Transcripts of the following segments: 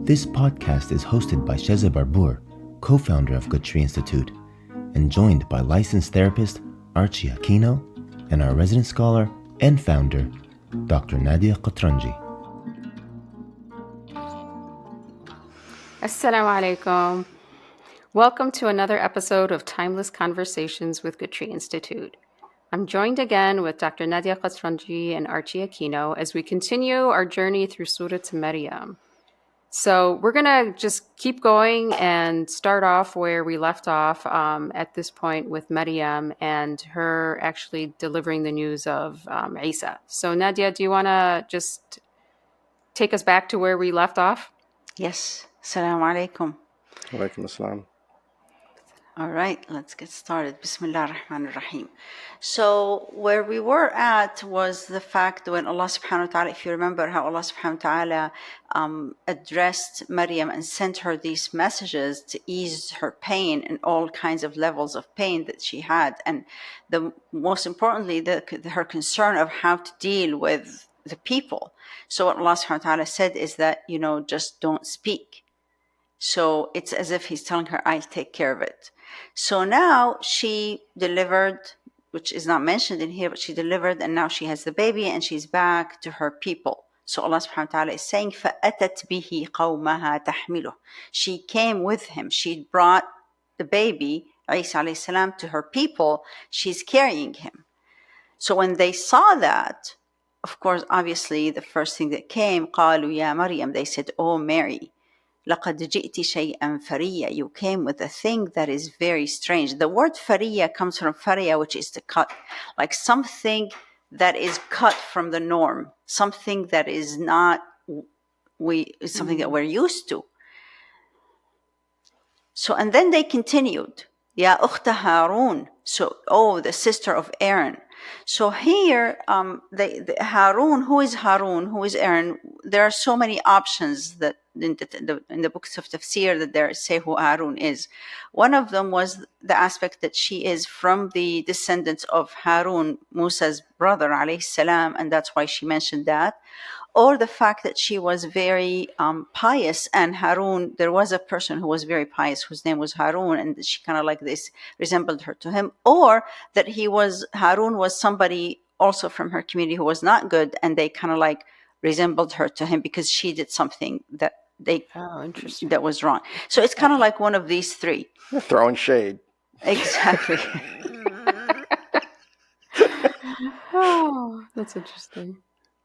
This podcast is hosted by Sheza Barbour, co-founder of Good Tree Institute, and joined by licensed therapist Archie Aquino and our resident scholar and founder, Dr. Nadia Qatranji. Assalamu alaikum. Welcome to another episode of Timeless Conversations with Good Tree Institute. I'm joined again with Dr. Nadia Qatranji and Archie Aquino as we continue our journey through Surah Maryam. So we're going to just keep going and start off where we left off at this point with Maryam and her actually delivering the news of Isa. So Nadia, do you want to just take us back to where we left off? Yes. Assalamu alaikum. Walaikum assalam. All right, let's get started. Bismillah ar-Rahman ar-Rahim. So where we were at was the fact when Allah subhanahu wa ta'ala, if you remember how Allah subhanahu wa ta'ala addressed Maryam and sent her these messages to ease her pain and all kinds of levels of pain that she had. And the most importantly, her concern of how to deal with the people. So what Allah subhanahu wa ta'ala said is that, just don't speak. So it's as if he's telling her, I'll take care of it. So now she delivered, which is not mentioned in here, but she delivered and now she has the baby and she's back to her people. So Allah subhanahu wa ta'ala is saying, فَأَتَتْ بِهِ قَوْمَهَا تَحْمِلُهُ. She came with him. She brought the baby, Isa alayhi salam, to her people. She's carrying him. So when they saw that, of course, obviously, the first thing that came, قَالُوا يَا مَرْيَمْ. They said, Oh Mary, لَقَدْ جِئْتِ شَيْئًا فَرِيًّا. You came with a thing that is very strange. The word fariya comes from fariya, which is to cut, like something that is cut from the norm, something that is not something that we're used to. So, and then they continued, Ya ukhta Harun. So, the sister of Aaron. So here, Harun, who is Harun, who is Aaron? There are so many options that in the books of tafsir that there say who Harun is. One of them was the aspect that she is from the descendants of Harun, Musa's brother, alayhi salam, and that's why she mentioned that. Or the fact that she was very pious, and Harun, there was a person who was very pious whose name was Harun, and she kind of like this resembled her to him. Or that Harun was somebody also from her community who was not good, and they kind of like resembled her to him because she did something that that was wrong. So it's kind of like one of these three. You're throwing shade. Exactly. Oh, that's interesting.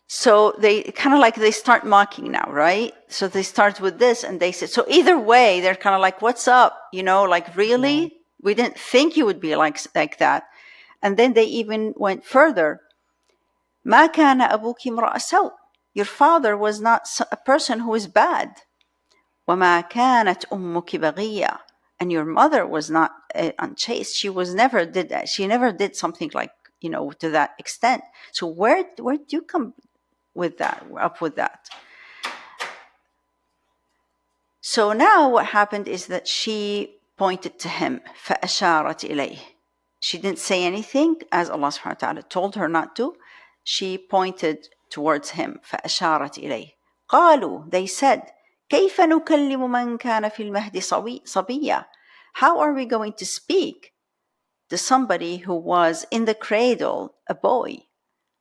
So they kind of like, they start mocking now, right? So they start with this and they say, so either way, they're kind of like, what's up? Like, really? Yeah. We didn't think you would be like that. And then they even went further. مَا كَانَ أَبُوكِ امْرَأَ سَوْءٍ. Your father was not a person who is bad. وَمَا كَانَتْ أُمُّكِ بَغِيًّا. And your mother was not unchaste. She never did that. She never did something like, to that extent. So where do you come up with that? So now what happened is that she pointed to him. فَأَشَارَتْ إِلَيْهِ. She didn't say anything, as Allah subhanahu wa ta'ala told her not to. She pointed towards him. فَأَشَارَتْ إِلَيْهِ. قَالُوا. They said, كَيْفَ نُكَلِّمُ مَنْ كَانَ فِي الْمَهْدِ صَبِيًّا. How are we going to speak to somebody who was in the cradle, a boy,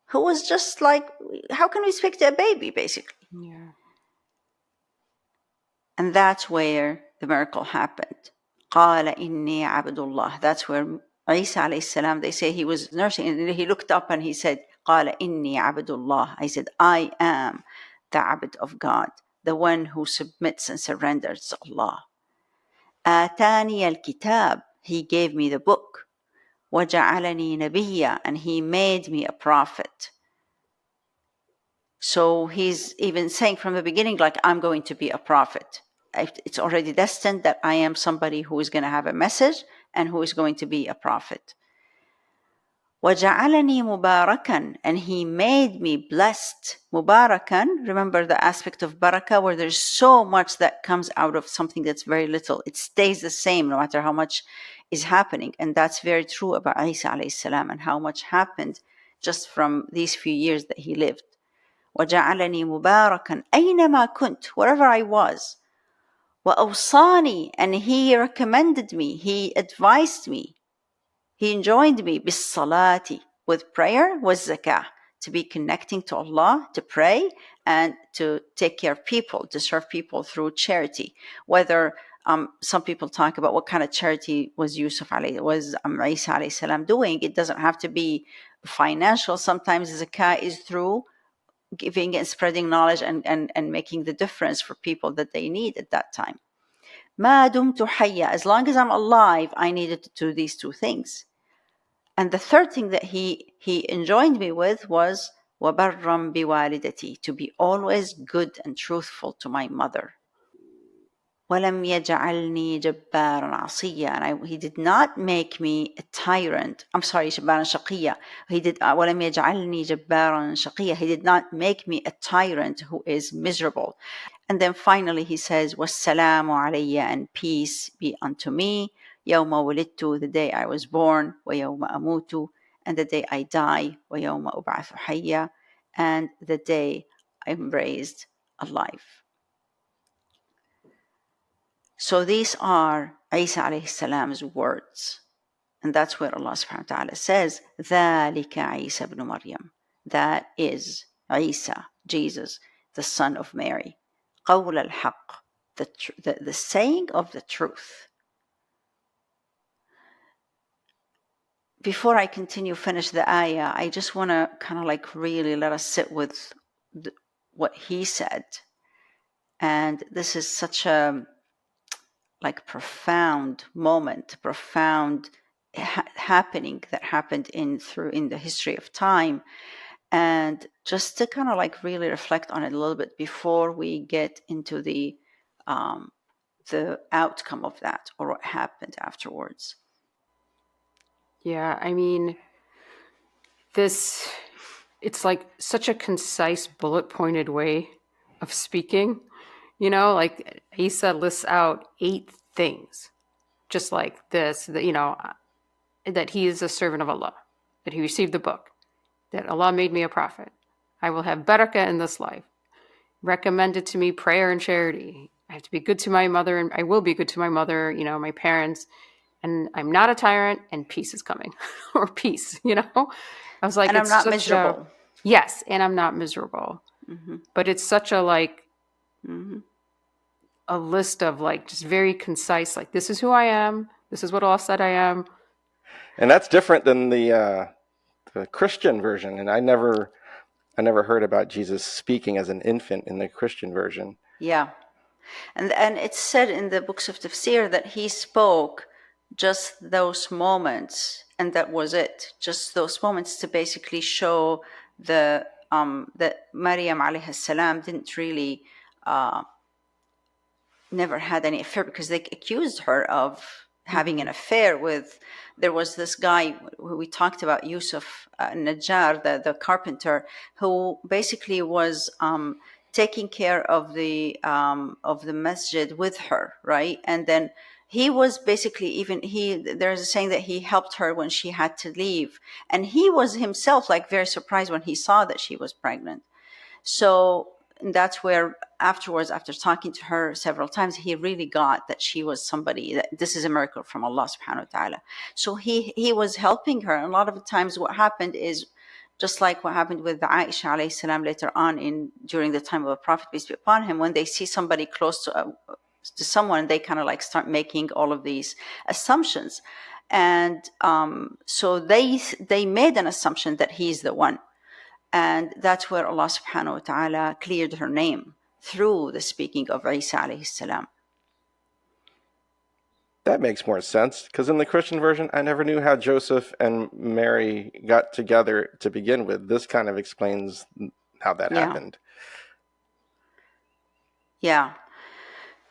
who was just like, how can we speak to a baby, basically? Yeah. And that's where the miracle happened. قَالَ إِنِّي عَبْدُ اللَّهِ. That's where Isa alayhi salam, they say he was nursing, and he looked up and he said, قَالَ إِنِّي عَبْدُ اللَّهِ. I said, I am the abd of God, the one who submits and surrenders to Allah. آتاني الكتاب. He gave me the book. وَجَعَلَنِي نَبِيًّا. And he made me a prophet. So he's even saying from the beginning, like, I'm going to be a prophet. It's already destined that I am somebody who is going to have a message and who is going to be a prophet. وَجَعَلَنِي مُبَارَكًا. And he made me blessed. Mubarakan, remember the aspect of barakah, where there's so much that comes out of something that's very little. It stays the same no matter how much is happening. And that's very true about Isa alayhi salam and how much happened just from these few years that he lived. وَجَعَلَنِي مُبَارَكًا أَيْنَمَا كُنْتُ. Wherever I was. وأوصاني, and he recommended me, he advised me, he enjoined me بالصلاة, with prayer, والزكاة, to be connecting to Allah, to pray, and to take care of people, to serve people through charity. Whether some people talk about what kind of charity was Isa alayhi salam doing. It doesn't have to be financial. Sometimes zakah is through giving and spreading knowledge and making the difference for people that they need at that time. ما دمت حيا, as long as I'm alive, I needed to do these two things. And the third thing that he enjoined me with was وَبَرًّا بِوَالِدَتِي, to be always good and truthful to my mother. وَلَمْ يَجْعَلْنِي جَبَّارًا عَصِيًّا, and he did not make me a tyrant. I'm sorry, جبارا شقيا. وَلَمْ يَجْعَلْنِي جَبَّارًا شقيا. He did not make me a tyrant who is miserable. And then finally he says, وَالسَّلَامُ عَلَيَّ, and peace be unto me. يَوْمَ وُلِدْتُ, the day I was born. وَيَوْمَ أَمُوتُ, and the day I die. وَيَوْمَ أُبْعَثُ حَيًّا, and the day I'm raised alive. So these are Isa alayhi salam's words. And that's where Allah subhanahu wa ta'ala says, ذَلِكَ عِيسَى ibn Maryam. That is Isa, Jesus, the son of Mary. قَوْلَ الْحَقِّ, the saying of the truth. Before I finish the ayah, I just want to kind of like really let us sit with what he said. And this is such a profound moment, profound happening that happened in the history of time. And just to kind of like really reflect on it a little bit before we get into the outcome of that, or what happened afterwards. Yeah, I mean, it's like such a concise, bullet-pointed way of speaking. Like Isa lists out 8 things, just like this, that he is a servant of Allah, that he received the book, that Allah made me a prophet. I will have barakah in this life. Recommended to me prayer and charity. I have to be good to my mother, and I will be good to my mother, my parents. And I'm not a tyrant, and peace is coming. Or peace, I was like, and I'm not miserable. Yes, and I'm not miserable. Mm-hmm. But it's such a a list of just very concise, this is who I am, this is what Allah said I am. And that's different than the Christian version. And I never heard about Jesus speaking as an infant in the Christian version. Yeah. And it's said in the books of tafsir that he spoke just those moments, and that was it. Just those moments to basically show that Maryam alayhi salam didn't really never had any affair, because they accused her of having an affair with. There was this guy who we talked about, Yusuf Najjar, the carpenter, who basically was taking care of the masjid with her, right? And then he was basically there's a saying that he helped her when she had to leave, and he was himself very surprised when he saw that she was pregnant. So that's where afterwards, after talking to her several times, he really got that she was somebody, that this is a miracle from Allah subhanahu wa ta'ala. So he was helping her. And a lot of the times what happened is just like what happened with Aisha alayhi salam later on during the time of the Prophet, peace be upon him, when they see somebody close to someone, they kind of start making all of these assumptions. And so they made an assumption that he's the one. And that's where Allah subhanahu wa ta'ala cleared her name through the speaking of Isa alayhi salam. That makes more sense, because in the Christian version, I never knew how Joseph and Mary got together to begin with. This kind of explains how that happened. Yeah.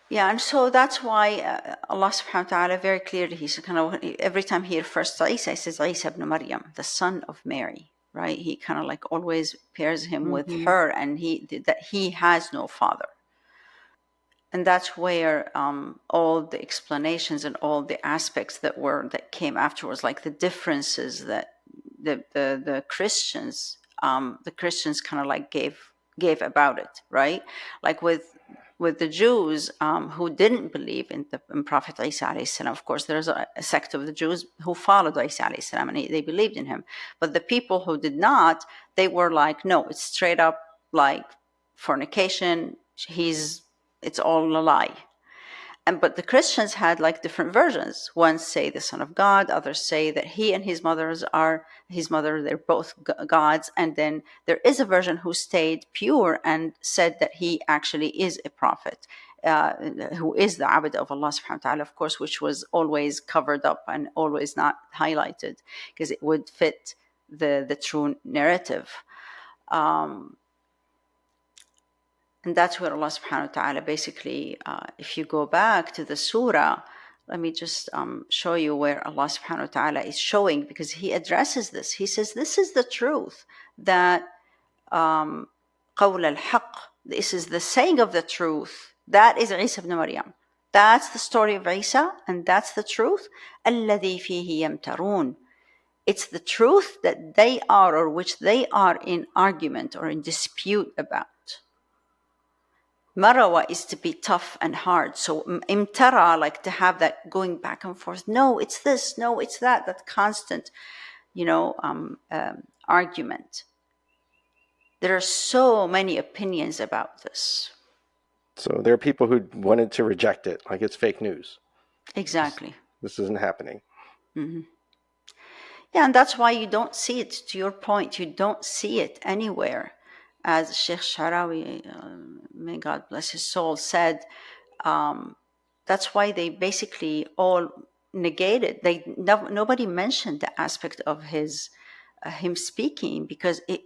Yeah, and so that's why Allah subhanahu wa ta'ala very clearly, he's every time he refers to Isa, he says Isa ibn Maryam, the son of Mary. Right, he kind of always pairs him with her, and that he has no father, and that's where all the explanations and all the aspects that came afterwards, like the differences that the Christians kind of gave about it, right? Like with with the Jews who didn't believe in Prophet Isa alayhi salam. Of course, there's a sect of the Jews who followed Isa alayhi salam and they believed in him. But the people who did not, they were like, no, it's straight up like fornication. It's all a lie. But the Christians had like different versions. One say the Son of God, others say that he and his mother, they're both gods. And then there is a version who stayed pure and said that he actually is a prophet, who is the Abd of Allah subhanahu wa ta'ala, of course, which was always covered up and always not highlighted because it would fit the true narrative. And that's where Allah subhanahu wa ta'ala basically, if you go back to the surah, let me just show you where Allah subhanahu wa ta'ala is showing, because he addresses this. He says, this is the truth, that qawl al-haq, this is the saying of the truth. That is Isa ibn Maryam. That's the story of Isa, and that's the truth. الَّذِي فِيهِ يَمْتَرُونَ. It's the truth that they are, or which they are in argument or in dispute about. Marawa is to be tough and hard. So imtara, like to have that going back and forth. No, it's this. No, it's that. That constant, argument. There are so many opinions about this. So there are people who wanted to reject it, like it's fake news. Exactly. This isn't happening. Mm-hmm. Yeah, and that's why you don't see it. To your point, you don't see it anywhere. As Sheikh Sharawi, may God bless his soul, said, that's why they basically all negated. Nobody mentioned the aspect of him speaking, because they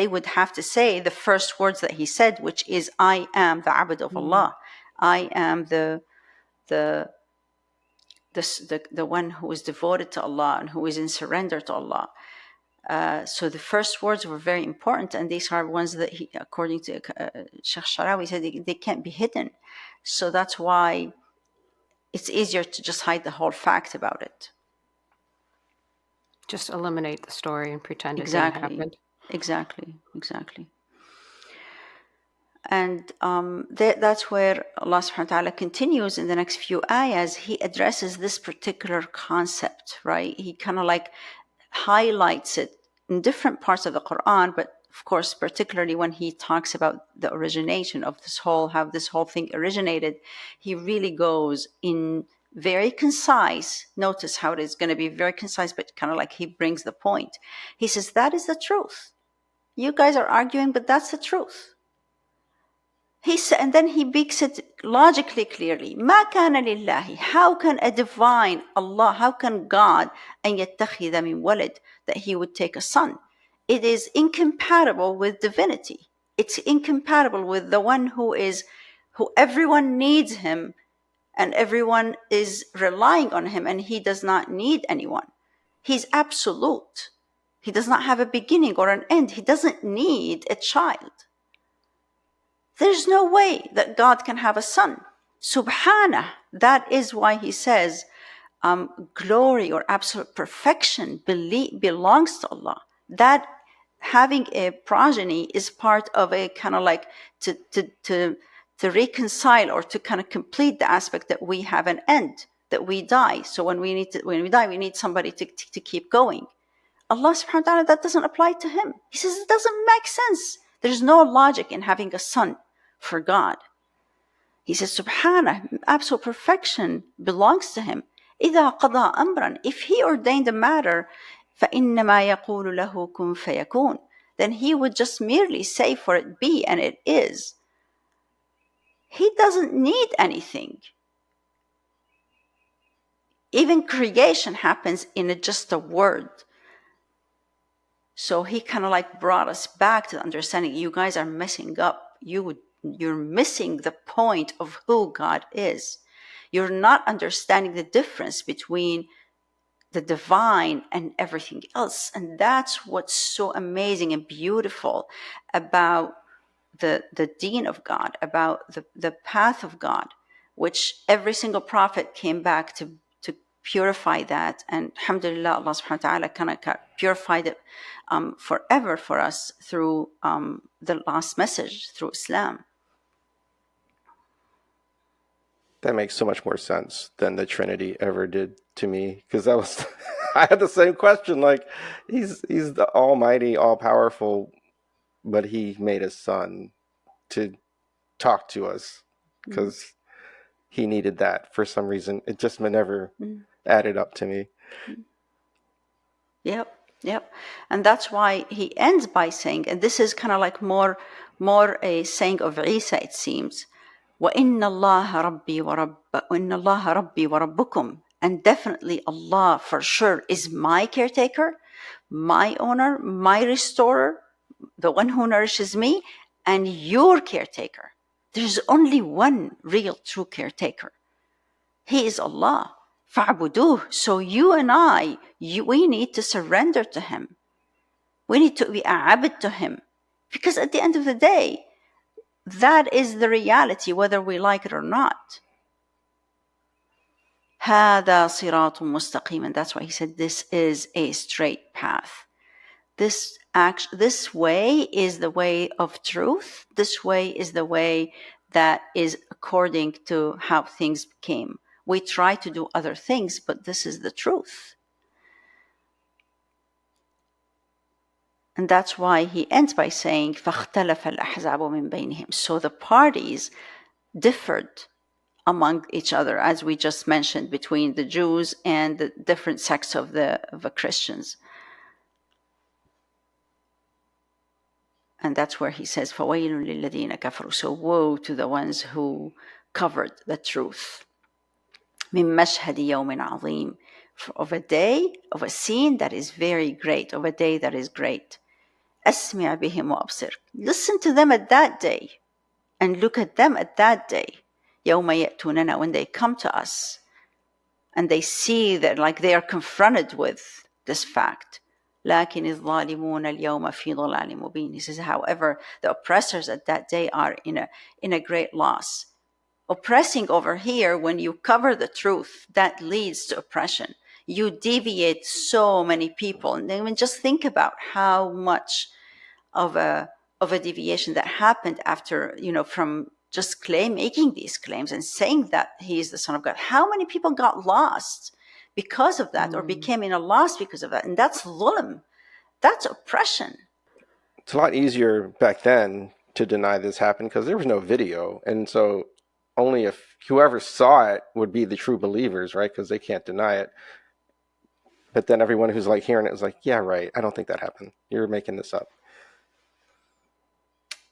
would have to say the first words that he said, which is, I am the Abd of Allah. I am the one who is devoted to Allah and who is in surrender to Allah. So the first words were very important, and these are ones that he, according to Sheikh Sharawi, said they can't be hidden. So that's why it's easier to just hide the whole fact about it. Just eliminate the story and pretend it Exactly. didn't happen. Exactly. And that's where Allah subhanahu wa ta'ala continues in the next few ayahs. He addresses this particular concept, right? He kind of like highlights it in different parts of the Quran, but of course, particularly when he talks about the origination of how this whole thing originated, he really goes in very concise. Notice how it is going to be very concise, but kind of like he brings the point. He says, that is the truth. You guys are arguing, but that's the truth. And then he makes it logically clearly. ما كان لله. How can a divine Allah, how can God, أن يتخذ من ولد, that he would take a son? It is incompatible with divinity. It's incompatible with the one who everyone needs him, and everyone is relying on him, and he does not need anyone. He's absolute. He does not have a beginning or an end. He doesn't need a child. There's no way that God can have a son. Subhanah. That is why he says glory or absolute perfection belongs to Allah. That having a progeny is part of a kind of like to reconcile or to kind of complete the aspect that we have an end, that we die. So when we die, we need somebody to keep going. Allah subhanahu wa ta'ala, that doesn't apply to him. He says it doesn't make sense. There's no logic in having a son for God. He says, Subhanah, absolute perfection belongs to him. إِذَا قَضَى أَمْرًا. If he ordained a matter, فَإِنَّمَا يَقُولُ لَهُ كُن فَيَكُونَ. Then he would just merely say for it be, and it is. He doesn't need anything. Even creation happens in just a word. So he kind of like brought us back to the understanding, you guys are messing up. You're missing the point of who God is. You're not understanding the difference between the divine and everything else. And that's what's so amazing and beautiful about the deen of God, about the path of God, which every single prophet came back to purify that. And alhamdulillah, Allah subhanahu wa ta'ala kind of purified it forever for us through the last message, through Islam. That makes so much more sense than the Trinity ever did to me, because that was I had the same question. Like, he's the Almighty, all powerful, but he made his son to talk to us because he needed that for some reason. It just never added up to me. Yep. And that's why he ends by saying, and this is kind of like more a saying of Isa, it seems, وَإِنَّ اللَّهَ رَبِّي وَرَبُّكُمْ. And definitely Allah for sure is my caretaker, my owner, my restorer, the one who nourishes me, and your caretaker. There's only one real true caretaker. He is Allah. فَعْبُدُوهُ. So you and I, we need to surrender to him. We need to be abid to him. Because at the end of the day, that is the reality, whether we like it or not. هَذَا صِرَاطٌ مُسْتَقِيمٌ. And that's why he said this is a straight path. This way is the way of truth. This way is the way that is according to how things came. We try to do other things, but this is the truth. And that's why he ends by saying, فَاخْتَلَفَ الْأَحْزَابُ مِنْ بَيْنِهِمْ. So the parties differed among each other, as we just mentioned, between the Jews and the different sects of the Christians. And that's where he says, فَوَيْلٌ لِلَّذِينَ كَفَرُوا. So woe to the ones who covered the truth. مِن مَشْهَدِ يَوْمٍ عَظِيمٍ. Of a day, of a scene that is very great, of a day that is great. أَسْمِعْ بِهِمْ وَأَبْصِرْ. Listen to them at that day, and look at them at that day. يَوْمَ يَأْتُونَنَا. When they come to us, and they see that, like, they are confronted with this fact. لكن الظالمون اليوم في ضلال مبين. He says, however, the oppressors at that day are in a great loss. Oppressing over here, when you cover the truth, that leads to oppression. You deviate so many people. And then just think about how much of a deviation that happened after, from just making these claims and saying that he is the Son of God. How many people got lost because of that, or became in a loss because of that? And that's dhulm. That's oppression. It's a lot easier back then to deny this happened because there was no video. And so only if whoever saw it would be the true believers, right? Because they can't deny it. But then everyone who's like hearing it is like, yeah, right. I don't think that happened. You're making this up.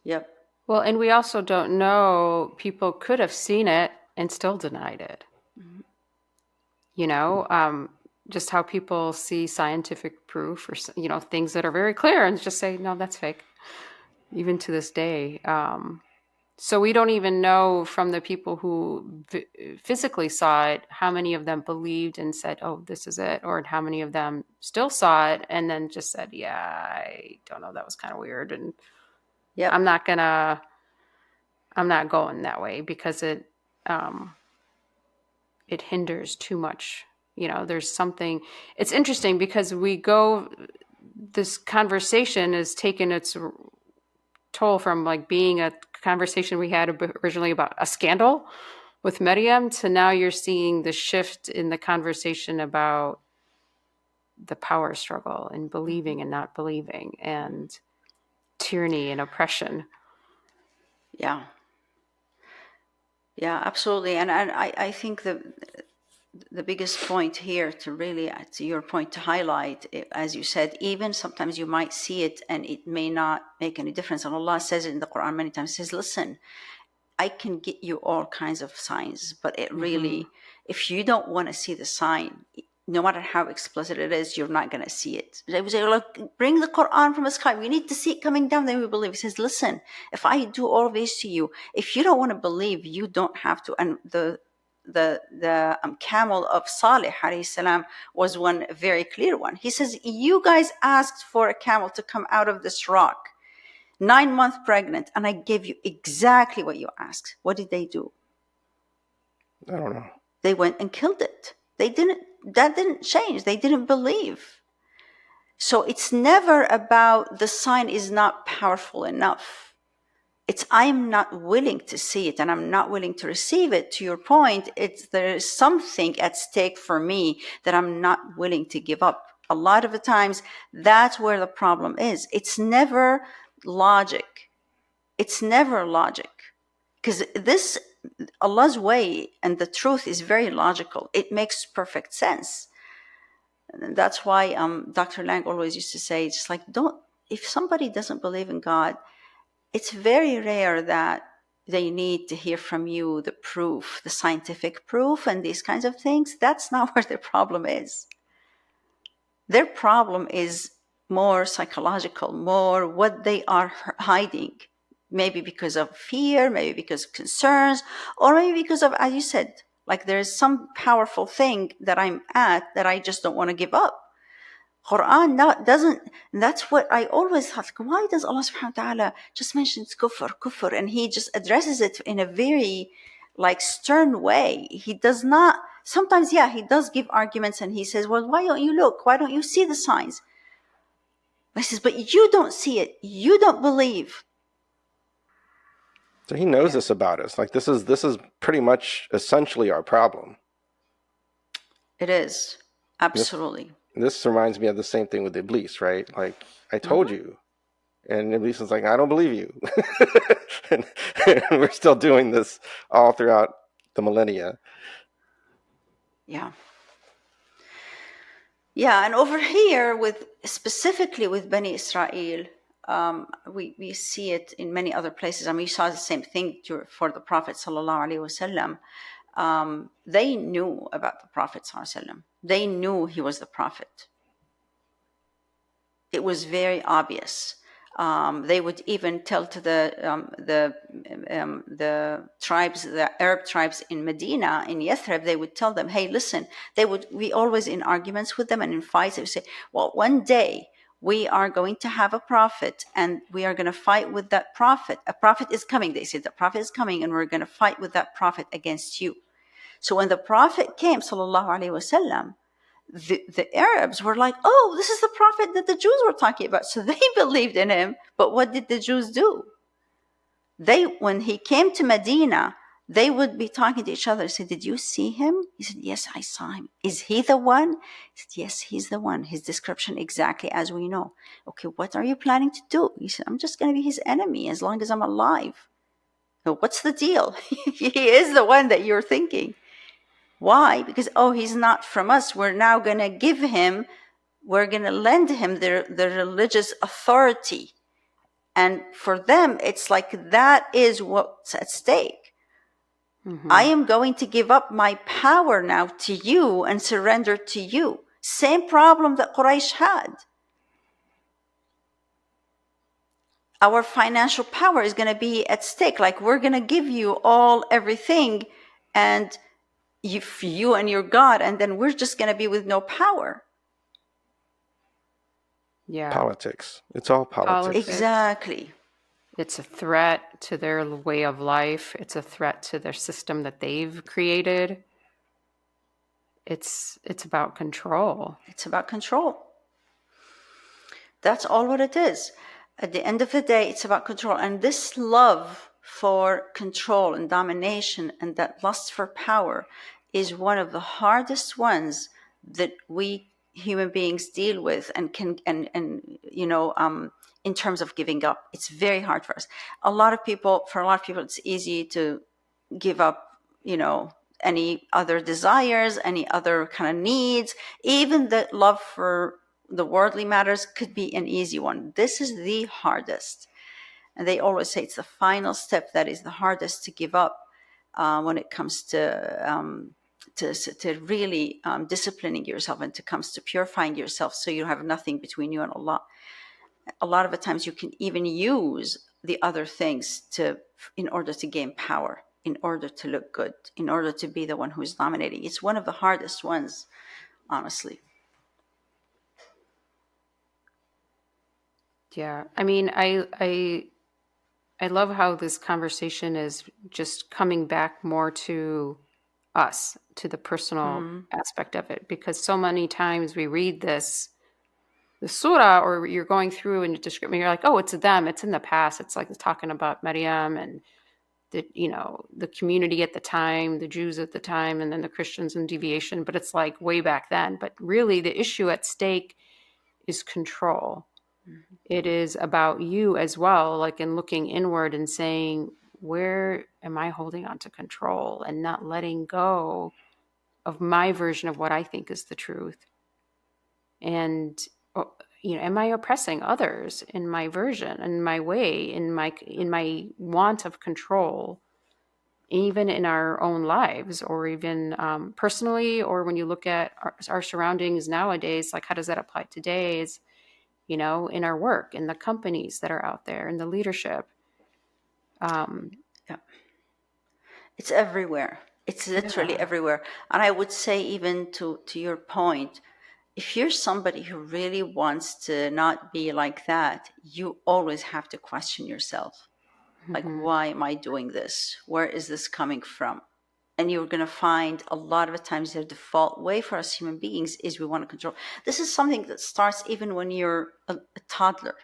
Yep. Well, and we also don't know, people could have seen it and still denied it. Mm-hmm. Just how people see scientific proof or, things that are very clear and just say, no, that's fake, even to this day. So we don't even know from the people who physically saw it, how many of them believed and said, oh, this is it, or how many of them still saw it and then just said, yeah, I don't know, that was kind of weird. And yep. I'm not going that way because it hinders too much. There's something, it's interesting because this conversation has taken its toll from like being a conversation we had originally about a scandal with Maryam to now you're seeing the shift in the conversation about the power struggle and believing and not believing and tyranny and oppression. Yeah, absolutely. And I think the biggest point here to really, to your point, to highlight, as you said, even sometimes you might see it and it may not make any difference. And Allah says it in the Quran many times, says, listen, I can get you all kinds of signs, but it really, if you don't want to see the sign, no matter how explicit it is, you're not going to see it. They would say, look, bring the Quran from the sky. We need to see it coming down, then we believe. He says, listen, if I do all of this to you, if you don't want to believe, you don't have to. And the camel of Salih alayhi salam was one very clear one. He says, you guys asked for a camel to come out of this rock, 9 months pregnant, and I gave you exactly what you asked. What did they do? I don't know. They went and killed it. That didn't change. They didn't believe. So it's never about the sign is not powerful enough. It's I'm not willing to see it and I'm not willing to receive it. To your point, there is something at stake for me that I'm not willing to give up. A lot of the times, that's where the problem is. It's never logic. It's never logic. Because Allah's way and the truth is very logical. It makes perfect sense. And that's why Dr. Lang always used to say, just like, if somebody doesn't believe in God, it's very rare that they need to hear from you the proof, the scientific proof and these kinds of things. That's not where their problem is. Their problem is more psychological, more what they are hiding. Maybe because of fear, maybe because of concerns, or maybe because of, as you said, like there's some powerful thing that I'm at that I just don't want to give up. Quran doesn't, that's what I always thought. Why does Allah subhanahu wa ta'ala just mention kufr, and he just addresses it in a very like stern way? He does not, sometimes, yeah, he does give arguments and he says, well, why don't you look? Why don't you see the signs? He says, but you don't see it. You don't believe. So he knows this about us. Like this is pretty much essentially our problem. It is. Absolutely. This reminds me of the same thing with Iblis, right? Like, I told you. And Iblis is like, I don't believe you. and we're still doing this all throughout the millennia. Yeah. Yeah, and over here, specifically with Bani Israel, we see it in many other places. I mean, we saw the same thing for the Prophet sallallahu alaihi wasallam. They knew about the Prophet sallallahu alaihi wasallam. They knew he was the Prophet. It was very obvious. They would even tell to the tribes, the Arab tribes in Medina, in Yathrib, they would tell them, hey, listen, they would be always in arguments with them and in fights. They would say, well, one day we are going to have a prophet and we are going to fight with that prophet. A prophet is coming. They said, the prophet is coming and we're going to fight with that prophet against you. So when the prophet came, sallallahu alaihi wasallam, the Arabs were like, oh, this is the prophet that the Jews were talking about. So they believed in him. But what did the Jews do? When he came to Medina, they would be talking to each other. They said, did you see him? He said, yes, I saw him. Is he the one? He said, yes, he's the one. His description exactly as we know. Okay, what are you planning to do? He said, I'm just going to be his enemy as long as I'm alive. So what's the deal? He is the one that you're thinking. Why? Because, he's not from us. We're now going to we're going to lend him the religious authority. And for them, it's like that is what's at stake. Mm-hmm. I am going to give up my power now to you and surrender to you. Same problem that Quraysh had. Our financial power is going to be at stake. Like, we're going to give you everything, and you and your God, and then we're just going to be with no power. Yeah. Politics. It's all politics. Exactly. It's a threat to their way of life. It's a threat to their system that they've created. It's about control. It's about control. That's all what it is. At the end of the day, it's about control. And this love for control and domination and that lust for power is one of the hardest ones that we human beings deal with and in terms of giving up. It's very hard for us. For a lot of people, it's easy to give up, any other desires, any other kind of needs. Even the love for the worldly matters could be an easy one. This is the hardest. And they always say it's the final step that is the hardest to give up when it comes to really disciplining yourself, and it comes to purifying yourself so you have nothing between you and Allah. A lot of the times you can even use the other things in order to gain power, in order to look good, in order to be the one who's dominating. It's one of the hardest ones, honestly. Yeah. I mean, I love how this conversation is just coming back more to us, to the personal aspect of it, because so many times we read this the surah, or you're going through and you're like, oh, it's them, it's in the past. It's like it's talking about Maryam and the community at the time, the Jews at the time, and then the Christians in deviation, but it's like way back then. But really the issue at stake is control. Mm-hmm. It is about you as well, like in looking inward and saying, where am I holding on to control and not letting go of my version of what I think is the truth? And am I oppressing others in my version, in my way, in my want of control, even in our own lives, or even personally, or when you look at our surroundings nowadays, like how does that apply today? Is in our work, in the companies that are out there, in the leadership. Yeah. It's everywhere. It's literally everywhere. And I would say, even to your point, if you're somebody who really wants to not be like that, you always have to question yourself. Like, why am I doing this? Where is this coming from? And you're going to find a lot of the times the default way for us human beings is we want to control. This is something that starts even when you're a toddler.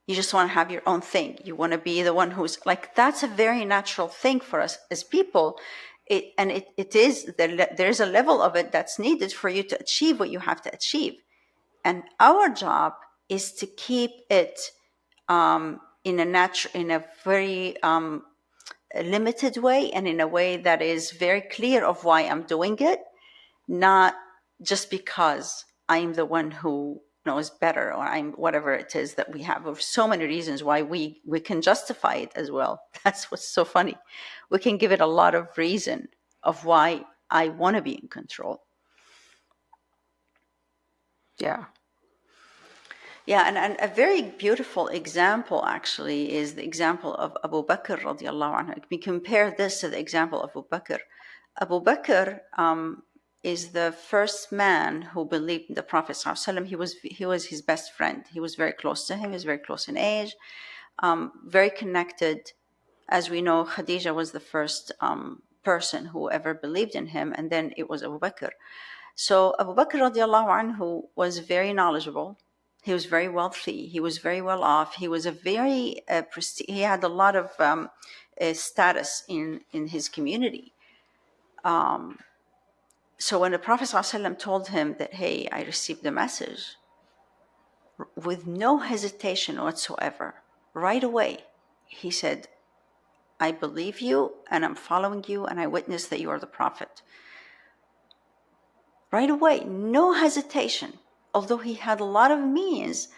You just want to have your own thing. You want to be the one who's like, that's a very natural thing for us as people. There's a level of it that's needed for you to achieve what you have to achieve. And our job is to keep it in a very limited way, and in a way that is very clear of why I'm doing it, not just because I'm the one who knows better, or I'm whatever it is that we have. There's so many reasons why we can justify it as well. That's what's so funny. We can give it a lot of reason of why I want to be in control. Yeah. Yeah, and a very beautiful example actually is the example of Abu Bakr radiallahu anhu. We compare this to the example of Abu Bakr. Abu Bakr is the first man who believed in the Prophet ﷺ. He was his best friend. He was very close to him. He was very close in age, very connected. As we know, Khadija was the first person who ever believed in him, and then it was Abu Bakr. So Abu Bakr radiallahu anhu was very knowledgeable. He was very wealthy. He was very well off. He was a very he had a lot of status in his community. So when the Prophet ﷺ told him that, hey, I received the message, with no hesitation whatsoever, right away, he said, I believe you, and I'm following you, and I witness that you are the Prophet. Right away, no hesitation. Although he had a lot of means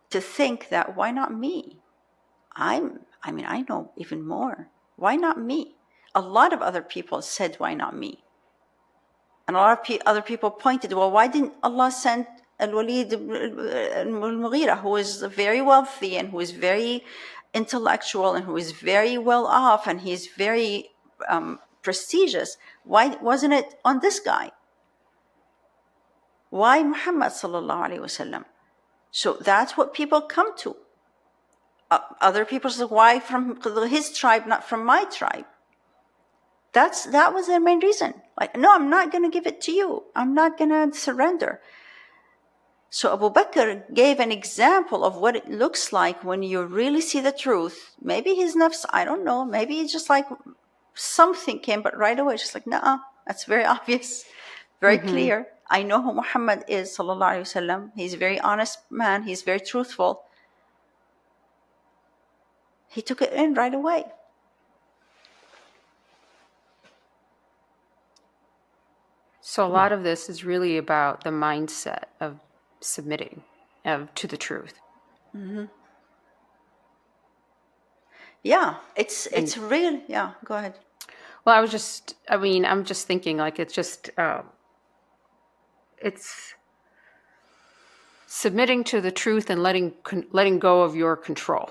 to think that, why not me? I know even more. Why not me? A lot of other people said, why not me? And a lot of other people pointed, well, why didn't Allah send Al-Walid al-Mughira, who is very wealthy and who is very intellectual and who is very well off and he's very prestigious? Why wasn't it on this guy? Why Muhammad sallallahu alaihi wasallam? So that's what people come to. Other people say, why from his tribe, not from my tribe? That was their main reason. Like, no, I'm not going to give it to you. I'm not going to surrender. So Abu Bakr gave an example of what it looks like when you really see the truth. Maybe his nafs, I don't know. Maybe it's just like something came, but right away, just like, nah, that's very obvious, very clear. I know who Muhammad is, sallallahu alaihi wasallam. He's a very honest man. He's very truthful. He took it in right away. So a lot of this is really about the mindset of submitting to the truth. Mm-hmm. Yeah, it's real. Yeah, go ahead. Well, I'm just thinking, like, it's just, it's submitting to the truth and letting go of your control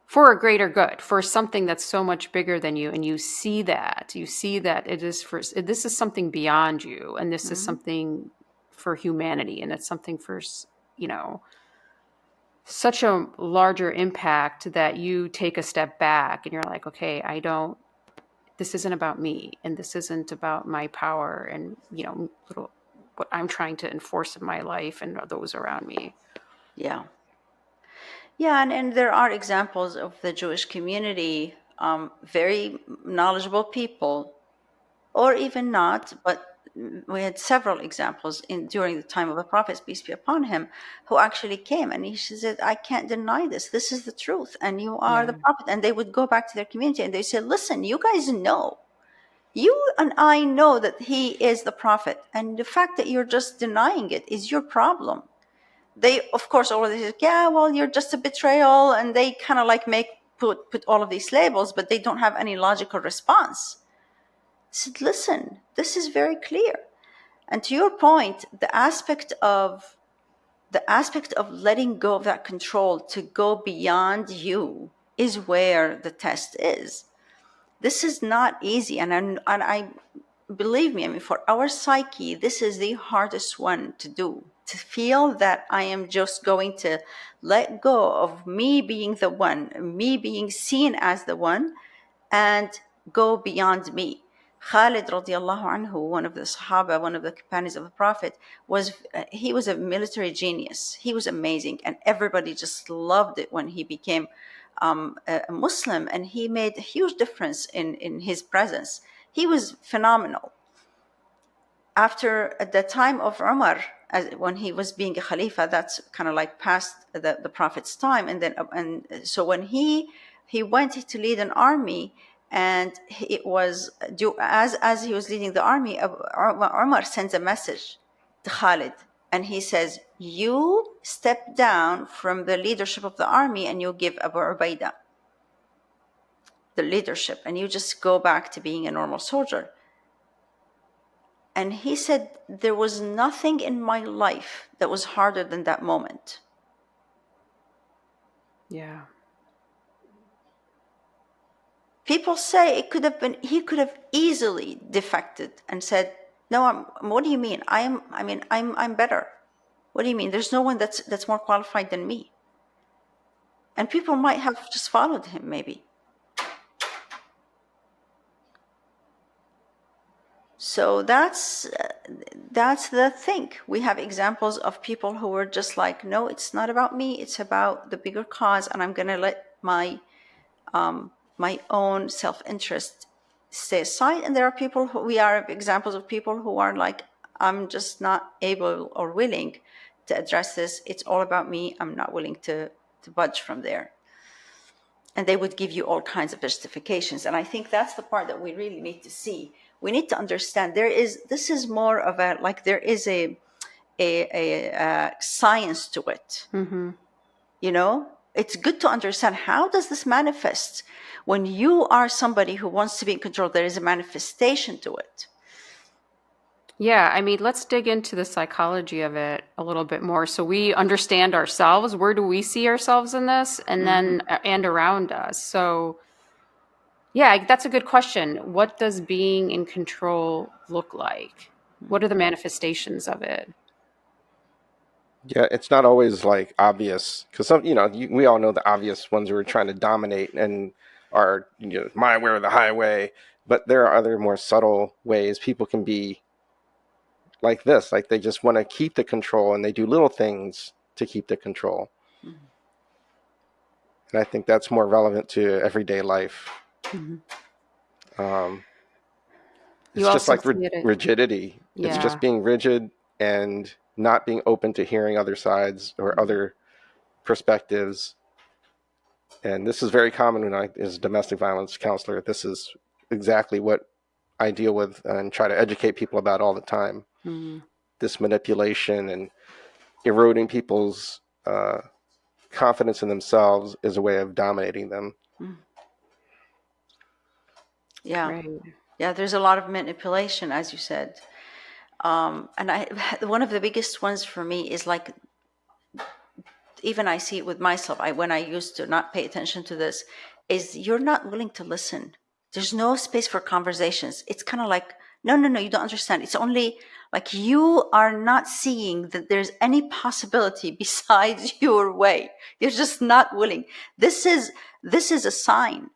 for a greater good, for something that's so much bigger than you. And you see that this is something beyond you. And this is something for humanity. And it's something for, such a larger impact that you take a step back and you're like, okay, this isn't about me, and this isn't about my power and, little what I'm trying to enforce in my life and those around me. Yeah. Yeah, and there are examples of the Jewish community, very knowledgeable people, or even not, but we had several examples during the time of the prophets, peace be upon him, who actually came and he said, I can't deny this. This is the truth, and you are the prophet. And they would go back to their community and they said, listen, you guys know. You and I know that he is the prophet, and the fact that you're just denying it is your problem. They, of course, already said, yeah, well, you're just a betrayal, and they kind of like put all of these labels, but they don't have any logical response. I said, listen, this is very clear. And to your point, the aspect of letting go of that control to go beyond you is where the test is. This is not easy, and I believe me, I mean, for our psyche, this is the hardest one to do. To feel that I am just going to let go of me being the one, me being seen as the one, and go beyond me. Khalid radiallahu anhu, one of the Sahaba, one of the companions of the Prophet, he was a military genius. He was amazing, and everybody just loved it when he became a Muslim, and he made a huge difference in his presence. He was phenomenal. After at the time of Umar, when he was being a Khalifa, that's kind of like past the Prophet's time, and so when he went to lead an army, and it was as he was leading the army, Umar sends a message to Khalid, and he says, you step down from the leadership of the army and you give Abu Ubaidah the leadership, and you just go back to being a normal soldier. And he said, there was nothing in my life that was harder than that moment. Yeah. People say he could have easily defected and said, no, what do you mean? I'm better. What do you mean? There's no one that's more qualified than me. And people might have just followed him, maybe. So that's the thing. We have examples of people who were just like, no, it's not about me. It's about the bigger cause, and I'm going to let my own self-interest stay aside. And there are people we are examples of people who are like, I'm just not able or willing to address this. It's all about me. I'm not willing to budge from there. And they would give you all kinds of justifications. And I think that's the part that we really need to see. We need to understand this is more of a, like there is a science to it. Mm-hmm. You know, it's good to understand, how does this manifest? When you are somebody who wants to be in control, there is a manifestation to it. Yeah, I mean, let's dig into the psychology of it a little bit more so we understand ourselves. Where do we see ourselves in this? And then, and around us. So, yeah, that's a good question. What does being in control look like? What are the manifestations of it? Yeah, it's not always like obvious, because we all know the obvious ones who are trying to dominate and are, my way or the highway. But there are other more subtle ways people can be like this, like they just want to keep the control and they do little things to keep the control. And I think that's more relevant to everyday life. It's just like rigidity. Yeah. It's just being rigid and not being open to hearing other sides or other perspectives. And this is very common when as a domestic violence counselor. This is exactly what I deal with and try to educate people about all the time. This manipulation and eroding people's confidence in themselves is a way of dominating them. Yeah. Right. Yeah, there's a lot of manipulation, as you said. And one of the biggest ones for me is like, even I see it with myself, when I used to not pay attention to this, is you're not willing to listen. There's no space for conversations. It's kind of like, no, you don't understand. It's only like you are not seeing that there's any possibility besides your way. You're just not willing. This is a sign.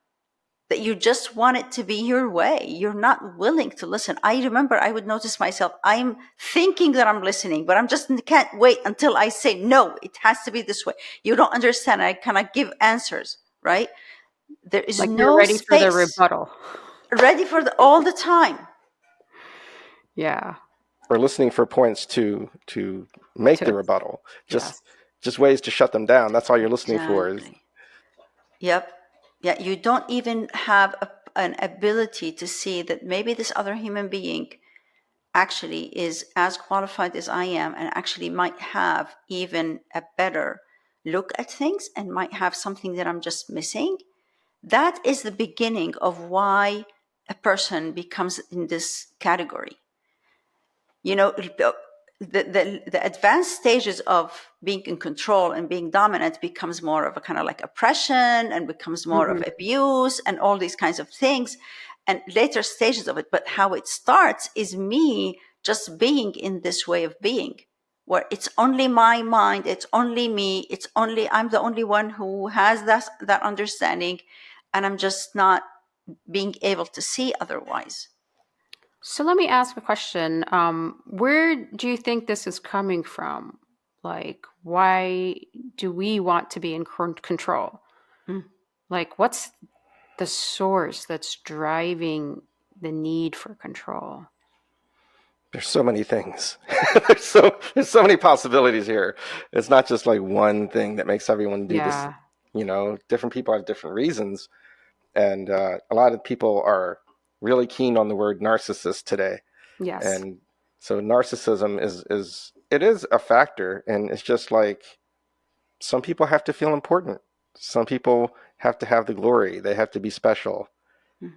that you just want it to be your way. You're not willing to listen. I remember I would notice myself, I'm thinking that I'm listening, but I'm just can't wait until I say, no, it has to be this way. You don't understand. I cannot give answers, right? There is Like you're no ready for the space. rebuttal. Ready for all the time. Yeah. Or listening for points to make the rebuttal. Just ways to shut them down. That's all you're listening for. Yep. Yeah, you don't even have an ability to see that maybe this other human being actually is as qualified as I am, and actually might have even a better look at things and might have something that I'm just missing. That is the beginning of why a person becomes in this category. You know, the advanced stages of being in control and being dominant becomes more of a kind of like oppression, and becomes more of abuse and all these kinds of things, and later stages of it. But how it starts is me just being in this way of being, where it's only my mind, it's only me, I'm the only one who has that understanding, and I'm just not being able to see otherwise. So let me ask a question. Where do you think this is coming from? Like, why do we want to be in control? Like, what's the source that's driving the need for control? There's so many things. there's so many possibilities here. It's not just like one thing that makes everyone do this. You know, different people have different reasons, and a lot of people are really keen on the word narcissist today. Yes. And so narcissism is a factor, and it's just like some people have to feel important. Some people have to have the glory. They have to be special,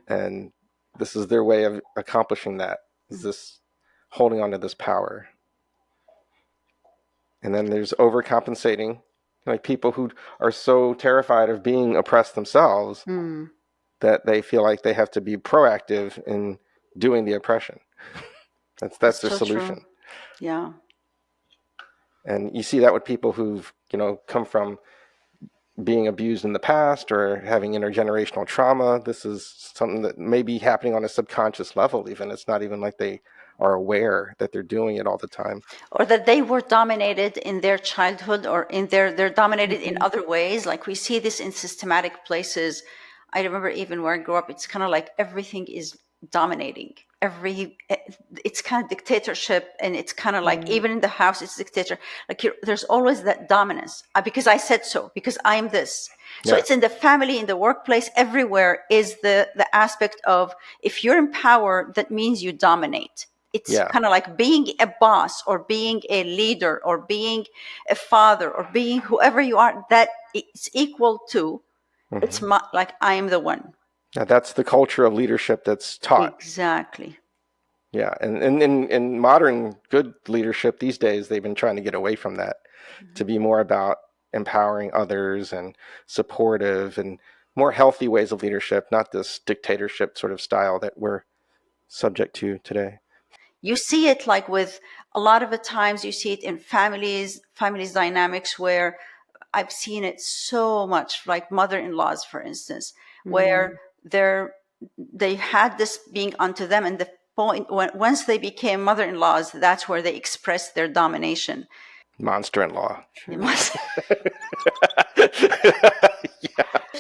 and this is their way of accomplishing that. Is this holding on to this power? And then there's overcompensating, like people who are so terrified of being oppressed themselves that they feel like they have to be proactive in doing the oppression. That's their so solution. True. Yeah. And you see that with people who've, come from being abused in the past or having intergenerational trauma. This is something that may be happening on a subconscious level even. It's not even like they are aware that they're doing it all the time. Or that they were dominated in their childhood, or they're dominated in other ways. Like we see this in systematic places. I remember even where I grew up, it's kind of like everything is dominating. It's kind of dictatorship, and it's kind of like even in the house, it's dictator. Like there's always that dominance, because I said so, because I am this. So it's in the family, in the workplace, everywhere is the aspect of, if you're in power, that means you dominate. It's kind of like being a boss, or being a leader, or being a father, or being whoever you are, that it's equal to, it's like I am the one. Now, that's the culture of leadership that's taught. Exactly. Yeah, and in modern good leadership these days, they've been trying to get away from that, to be more about empowering others and supportive and more healthy ways of leadership, not this dictatorship sort of style that we're subject to today. You see it like with a lot of the times, you see it in families dynamics, where I've seen it so much, like mother-in-laws, for instance, where they had this being unto them, and the point once they became mother-in-laws, that's where they expressed their domination. Monster-in-law.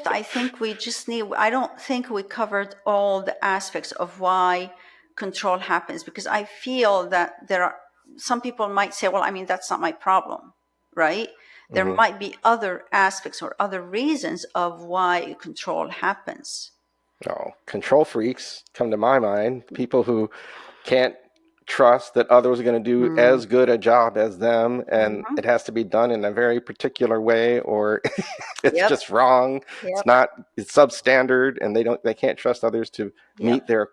I think we just I don't think we covered all the aspects of why control happens, because I feel that there are some people might say, well, I mean, that's not my problem, right? There might be other aspects or other reasons of why control happens. No, control freaks come to my mind. People who can't trust that others are going to do as good a job as them, and it has to be done in a very particular way, or it's just wrong. It's substandard, and they can't trust others to meet their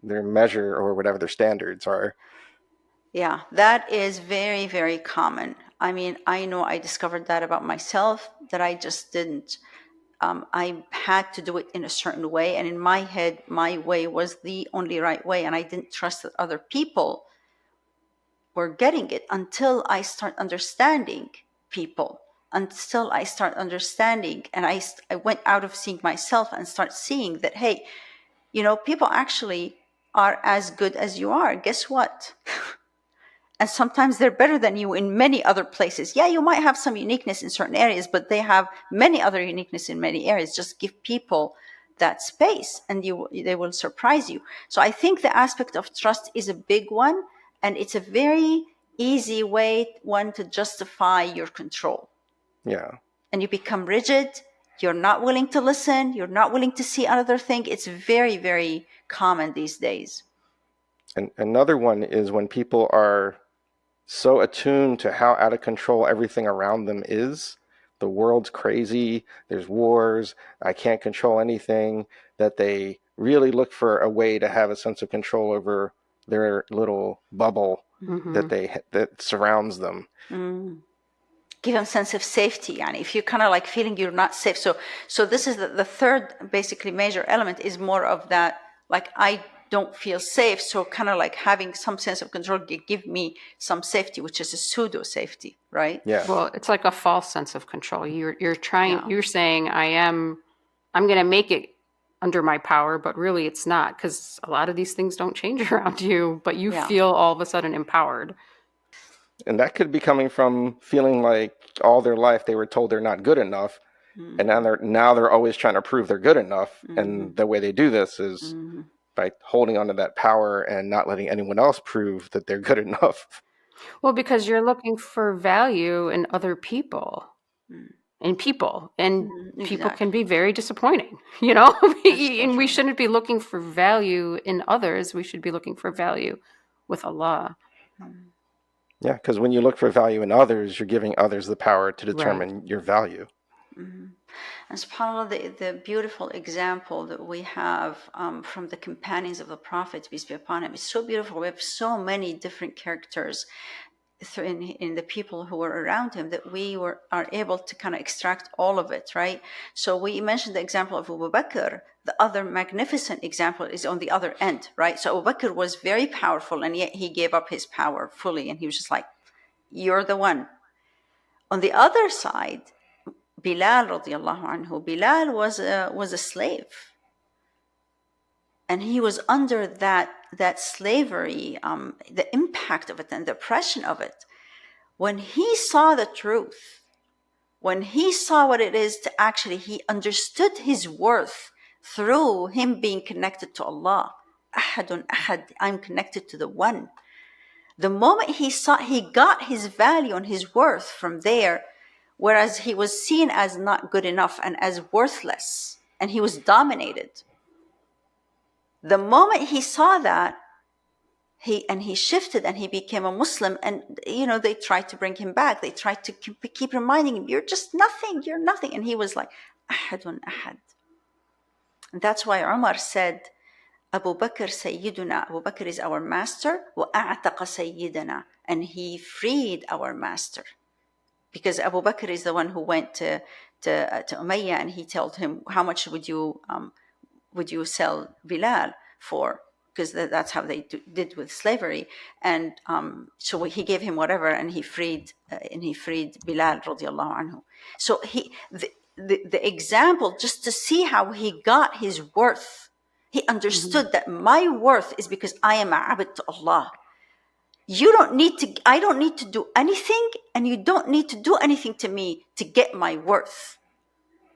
measure or whatever their standards are. Yeah, that is very, very common. I mean, I know I discovered that about myself, that I just didn't. I had to do it in a certain way. And in my head, my way was the only right way. And I didn't trust that other people were getting it until I start understanding people, until I start understanding, and I went out of seeing myself and start seeing that, hey, people actually are as good as you are. Guess what? And sometimes they're better than you in many other places. Yeah, you might have some uniqueness in certain areas, but they have many other uniqueness in many areas. Just give people that space and they will surprise you. So I think the aspect of trust is a big one, and it's a very easy one to justify your control. Yeah. And you become rigid. You're not willing to listen. You're not willing to see another thing. It's very, very common these days. And another one is when people are so attuned to how out of control everything around them is. The world's crazy. There's wars. I can't control anything. That they really look for a way to have a sense of control over their little bubble that surrounds them. Give them a sense of safety. And if you're kind of like feeling you're not safe. So this is the third basically major element is more of that, like, I don't feel safe. So kind of like having some sense of control give me some safety, which is a pseudo safety, right? Yeah. Well, it's like a false sense of control. You're saying I'm going to make it under my power, but really it's not, because a lot of these things don't change around you, but you feel all of a sudden empowered. And that could be coming from feeling like all their life they were told they're not good enough. And now they're always trying to prove they're good enough. And the way they do this is by holding onto that power and not letting anyone else prove that they're good enough. Well, because you're looking for value in other people. And people can be very disappointing, and we shouldn't be looking for value in others. We should be looking for value with Allah. Yeah, because when you look for value in others, you're giving others the power to determine your value. And subhanAllah, the beautiful example that we have from the companions of the Prophet, peace be upon him, is so beautiful. We have so many different characters in the people who were around him that we are able to kind of extract all of it, right? So we mentioned the example of Abu Bakr. The other magnificent example is on the other end, right? So Abu Bakr was very powerful, and yet he gave up his power fully, and he was just like, you're the one. On the other side, Bilal radiallahu anhu, Bilal was a slave. And he was under that slavery, the impact of it and the oppression of it. When he saw the truth, when he saw what it is to actually, he understood his worth through him being connected to Allah. Ahadun ahad, I'm connected to the one. The moment he got his value and his worth from there, whereas he was seen as not good enough and as worthless, and he was dominated. The moment he saw that, he shifted and he became a Muslim, and they tried to bring him back. They tried to keep reminding him, you're just nothing, you're nothing. And he was like, ahadun ahad. And that's why Umar said, Abu Bakr Sayyiduna, Abu Bakr is our master, وَأَعْتَقَ سَيِّدَنَا, and he freed our master. Because Abu Bakr is the one who went to Umayyah, and he told him, how much would you sell Bilal for? Because that's how they did with slavery. And so he gave him whatever, and he freed Bilal radiallahu anhu. So the example, just to see how he got his worth, he understood that my worth is because I am a abd to Allah. I don't need to do anything, and you don't need to do anything to me to get my worth.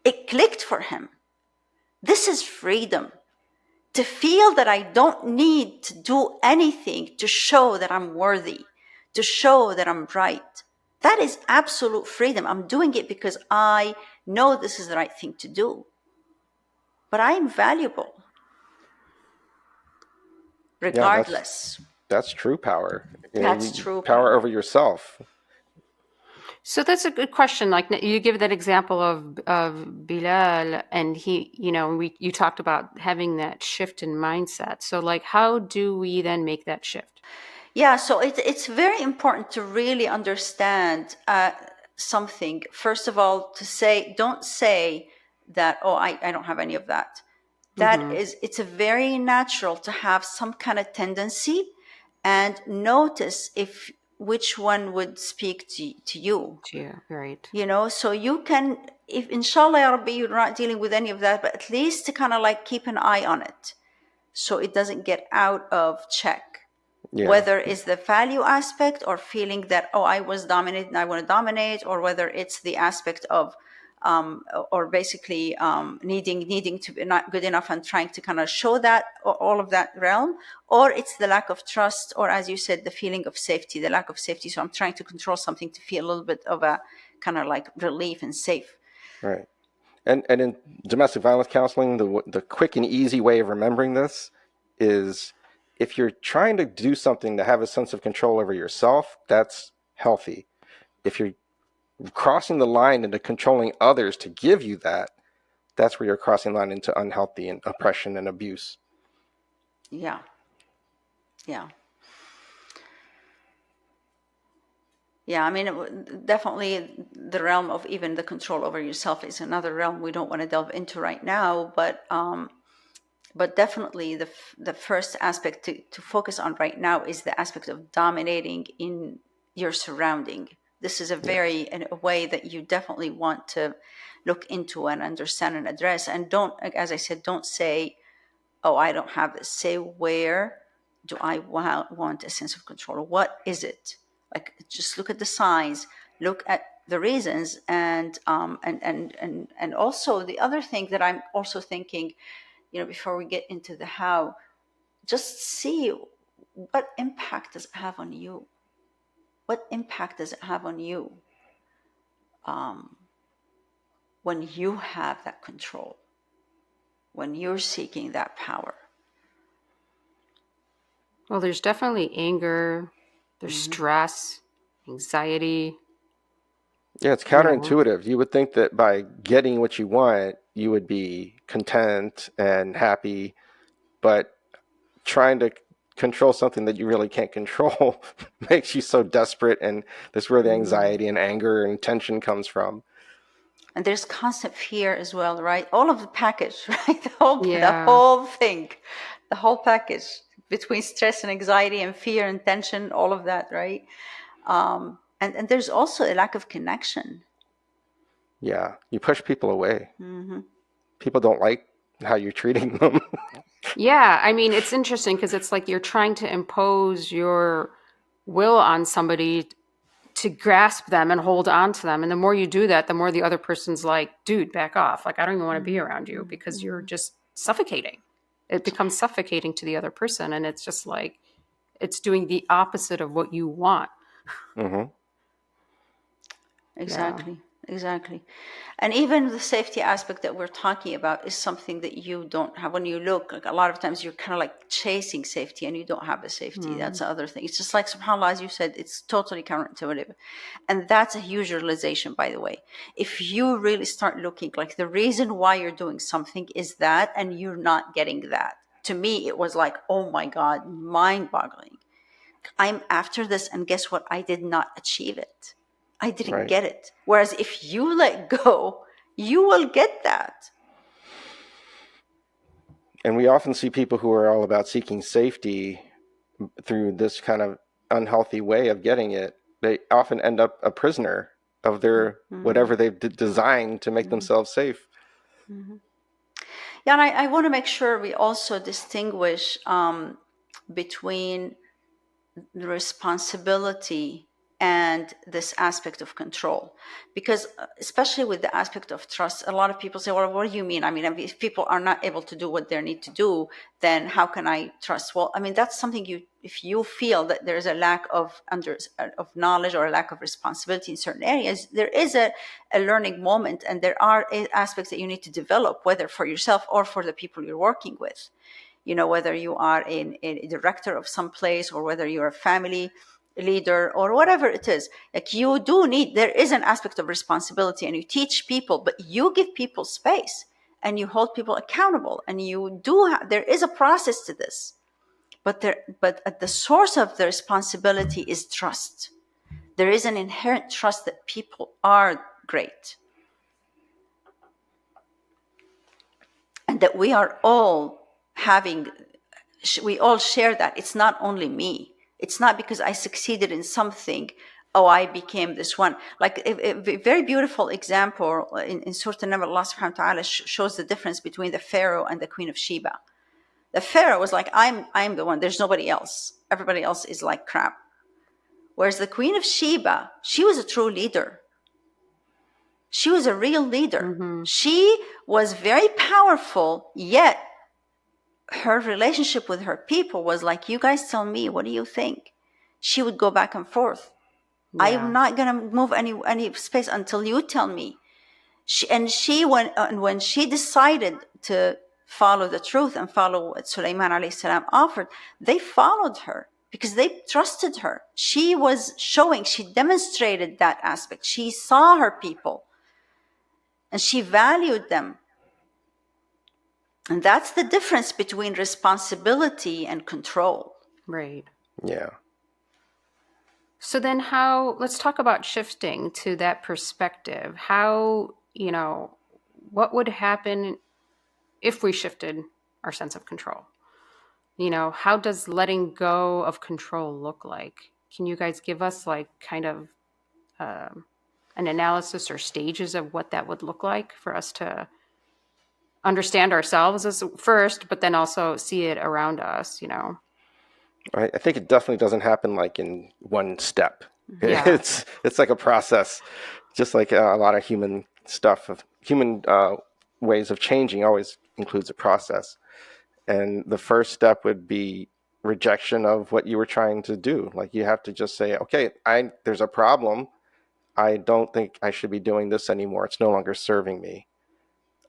It clicked for him. This is freedom. To feel that I don't need to do anything to show that I'm worthy, to show that I'm right. That is absolute freedom. I'm doing it because I know this is the right thing to do. But I'm valuable. Regardless. Yeah, that's true power. That's true power over yourself. So that's a good question. Like you give that example of Bilal, and he, you talked about having that shift in mindset. So like, how do we then make that shift? Yeah, so it's very important to really understand something. First of all, don't say that, oh, I don't have any of that. It's a very natural to have some kind of tendency, and notice if which one would speak to you. Yeah, right. So you can, if inshallah ya Rabbi, you're not dealing with any of that, but at least to kind of like keep an eye on it so it doesn't get out of check. Yeah. Whether it's the value aspect or feeling that, oh, I was dominated and I want to dominate, or whether it's the aspect of or basically needing to be not good enough and trying to kind of show that, or all of that realm, or it's the lack of trust, or as you said, the feeling of safety, the lack of safety. So I'm trying to control something to feel a little bit of a kind of like relief and safe. Right. And in domestic violence counseling, the quick and easy way of remembering this is, if you're trying to do something to have a sense of control over yourself, that's healthy. If you're crossing the line into controlling others to give you that, that's where you're crossing the line into unhealthy and oppression and abuse. Yeah. Yeah, I mean, definitely the realm of even the control over yourself is another realm we don't want to delve into right now. But definitely the first aspect to focus on right now is the aspect of dominating in your surrounding. This is a way that you definitely want to look into and understand and address. And don't, as I said, don't say, oh, I don't have this. Say, where do I want a sense of control? What is it? Like, just look at the signs, look at the reasons, and also the other thing that I'm also thinking, before we get into the how, just see what impact does it have on you. What impact does it have on you when you have that control, when you're seeking that power? Well, there's definitely anger, there's stress, anxiety. Yeah, it's counterintuitive. You would think that by getting what you want, you would be content and happy, but trying to control something that you really can't control makes you so desperate, and that's where the anxiety and anger and tension comes from. And there's constant fear as well, right? All of the package, right? The whole package between stress and anxiety and fear and tension, all of that, right? And there's also a lack of connection. Yeah, you push people away. People don't like how you're treating them. Yeah, I mean, it's interesting because it's like you're trying to impose your will on somebody to grasp them and hold on to them. And the more you do that, the more the other person's like, dude, back off. Like, I don't even want to be around you because you're just suffocating. It becomes suffocating to the other person. And it's just like, it's doing the opposite of what you want. Exactly. And even the safety aspect that we're talking about is something that you don't have. When you look, like, a lot of times you're kind of like chasing safety and you don't have the safety. That's the other thing. It's just like, subhanAllah, as you said, it's totally counterintuitive. And that's a huge realization, by the way. If you really start looking, like, the reason why you're doing something is that, and you're not getting that. To me, it was like, oh my God, mind-boggling. I'm after this, and guess what? I did not achieve it. I didn't get it. Whereas if you let go, you will get that. And we often see people who are all about seeking safety through this kind of unhealthy way of getting it. They often end up a prisoner of their whatever they've designed to make themselves safe. Yeah, and I want to make sure we also distinguish between the responsibility and this aspect of control, because especially with the aspect of trust, a lot of people say, well, what do you mean? I mean, if people are not able to do what they need to do, then how can I trust? Well, I mean, that's something if you feel that there's a lack of knowledge or a lack of responsibility in certain areas, there is a learning moment, and there are aspects that you need to develop, whether for yourself or for the people you're working with. Whether you are a director of some place, or whether you're a family leader, or whatever it is, like, there is an aspect of responsibility, and you teach people, but you give people space and you hold people accountable, and there is a process to this, but at the source of the responsibility is trust. There is an inherent trust that people are great, and that we all share that. It's not only me. It's not because I succeeded in something, I became this one. Like a very beautiful example in Surah An-Naml, Allah subhanahu wa ta'ala shows the difference between the Pharaoh and the Queen of Sheba. The Pharaoh was like, I'm the one, there's nobody else. Everybody else is like crap. Whereas the Queen of Sheba, she was a true leader. She was a real leader. Mm-hmm. She was very powerful, yet her relationship with her people was like, you guys tell me, what do you think? She would go back and forth. Yeah. I'm not going to move any space until you tell me. When she decided to follow the truth and follow what Sulaiman alayhi salam offered, they followed her because they trusted her. She demonstrated that aspect. She saw her people and she valued them. And that's the difference between responsibility and control. Right. Yeah. So then let's talk about shifting to that perspective. How, what would happen if we shifted our sense of control? How does letting go of control look like? Can you guys give us like kind of an analysis or stages of what that would look like for us to understand ourselves as first, but then also see it around us, I think it definitely doesn't happen like in one step. Yeah. It's like a process, just like a lot of human stuff. Human ways of changing always includes a process. And the first step would be rejection of what you were trying to do. Like you have to just say, okay, there's a problem. I don't think I should be doing this anymore. It's no longer serving me.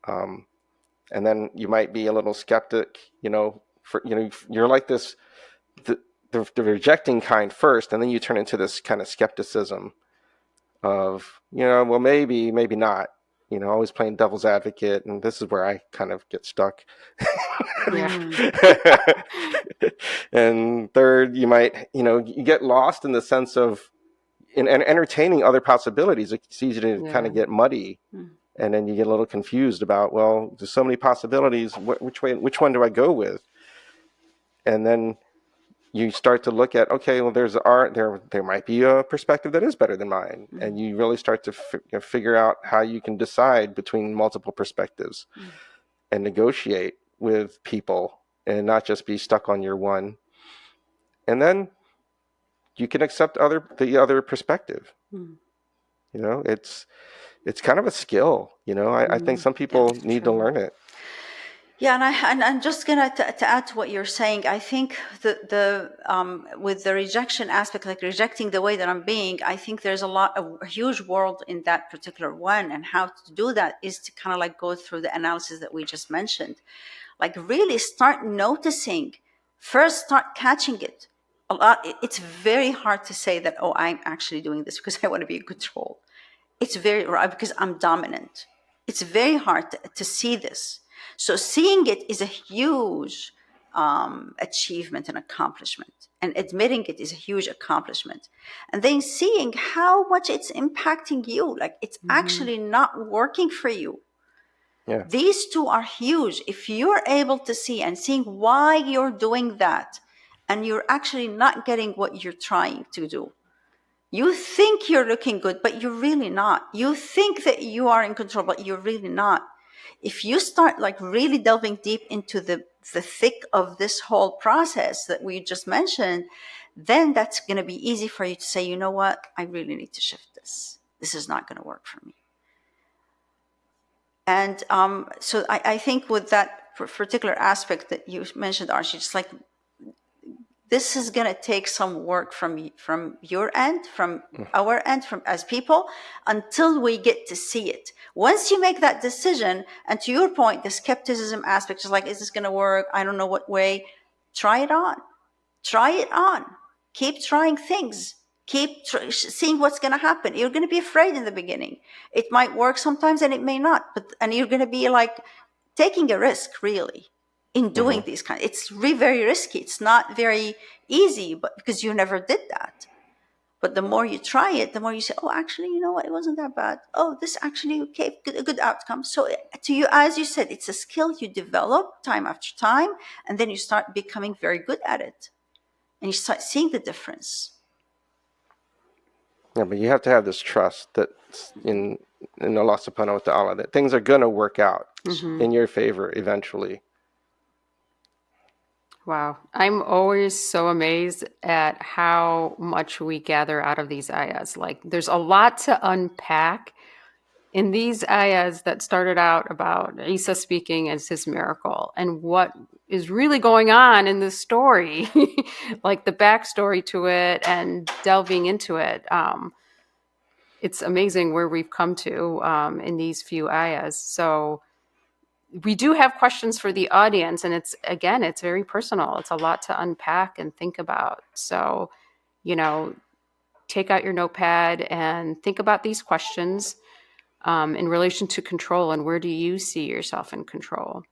And then you might be a little skeptic, you're like this, the rejecting kind first, and then you turn into this kind of skepticism of, well, maybe not, always playing devil's advocate. And this is where I kind of get stuck. Yeah. And third, you might, you get lost in the sense of in entertaining other possibilities. It's easy to kind of get muddy. And then you get a little confused about, well, there's so many possibilities. Which one do I go with? And then you start to look at, okay, well, there might be a perspective that is better than mine, and you really start to figure out how you can decide between multiple perspectives and negotiate with people, and not just be stuck on your one. And then you can accept the other perspective. It's kind of a skill, I think some people need to learn it. Yeah, and I'm just gonna to add to what you're saying. I think the with the rejection aspect, like rejecting the way that I'm being, I think there's a huge world in that particular one, and how to do that is to kind of like go through the analysis that we just mentioned, like really start noticing. First, start catching it. It's very hard to say that, I'm actually doing this because I want to be in control. It's very right because I'm dominant. It's very hard to see this. So seeing it is a huge achievement and accomplishment, and admitting it is a huge accomplishment. And then seeing how much it's impacting you, like it's actually not working for you. Yeah. These two are huge. If you're able to see and seeing why you're doing that, and you're actually not getting what you're trying to do. You think you're looking good, but you're really not. You think that you are in control, but you're really not. If you start like really delving deep into the thick of this whole process that we just mentioned, then that's going to be easy for you to say, you know what, I really need to shift this. This is not going to work for me. And so I think with that particular aspect that you mentioned, Archie, just like this is going to take some work from your end, from our end, from as people, until we get to see it. Once you make that decision, and to your point, the skepticism aspect is like, is this going to work? I don't know what way. Try it on. Try it on. Keep trying things. Keep seeing what's going to happen. You're going to be afraid in the beginning. It might work sometimes and it may not. And you're going to be like taking a risk, really. In doing these kind, it's very risky. It's not very easy, but because you never did that. But the more you try it, the more you say, "Oh, actually, you know what? It wasn't that bad. Oh, this actually gave a good outcome." So, to you, as you said, it's a skill you develop time after time, and then you start becoming very good at it. and you start seeing the difference. Yeah, but you have to have this trust that in Allah subhanahu wa ta'ala that things are going to work out in your favor eventually. Wow. I'm always so amazed at how much we gather out of these ayahs. Like, there's a lot to unpack in these ayahs that started out about Isa speaking as his miracle and what is really going on in this story, like the backstory to it and delving into it. It's amazing where we've come to in these few ayahs. So we do have questions for the audience, and it's very personal. It's a lot to unpack and think about. So, take out your notepad and think about these questions in relation to control, and where do you see yourself in control?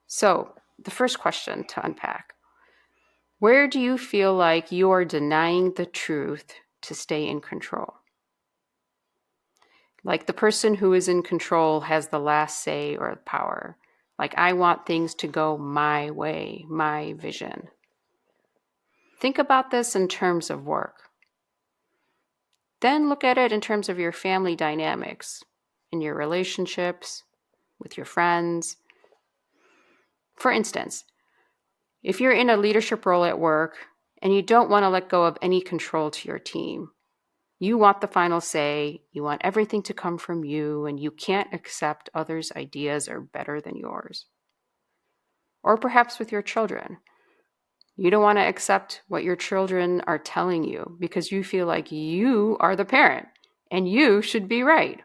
So the first question to unpack: where do you feel like you are denying the truth to stay in control? Like the person who is in control has the last say or power. Like, I want things to go my way, my vision. Think about this in terms of work. Then look at it in terms of your family dynamics, in your relationships, with your friends. For instance, if you're in a leadership role at work and you don't want to let go of any control to your team, you want the final say, you want everything to come from you, and you can't accept others' ideas are better than yours. Or perhaps with your children. You don't want to accept what your children are telling you because you feel like you are the parent and you should be right.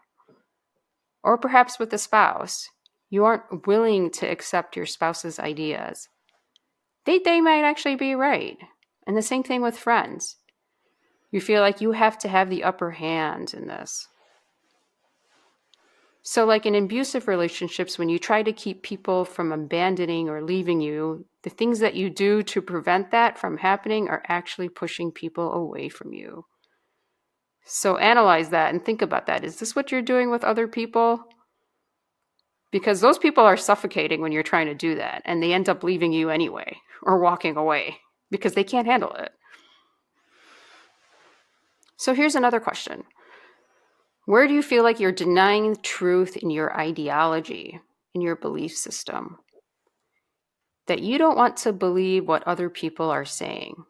Or perhaps with a spouse. You aren't willing to accept your spouse's ideas. They might actually be right. And the same thing with friends. You feel like you have to have the upper hand in this. So like in abusive relationships, when you try to keep people from abandoning or leaving you, the things that you do to prevent that from happening are actually pushing people away from you. So analyze that and think about that. Is this what you're doing with other people? Because those people are suffocating when you're trying to do that, and they end up leaving you anyway or walking away because they can't handle it. So here's another question. Where do you feel like you're denying the truth in your ideology, in your belief system? That you don't want to believe what other people are saying.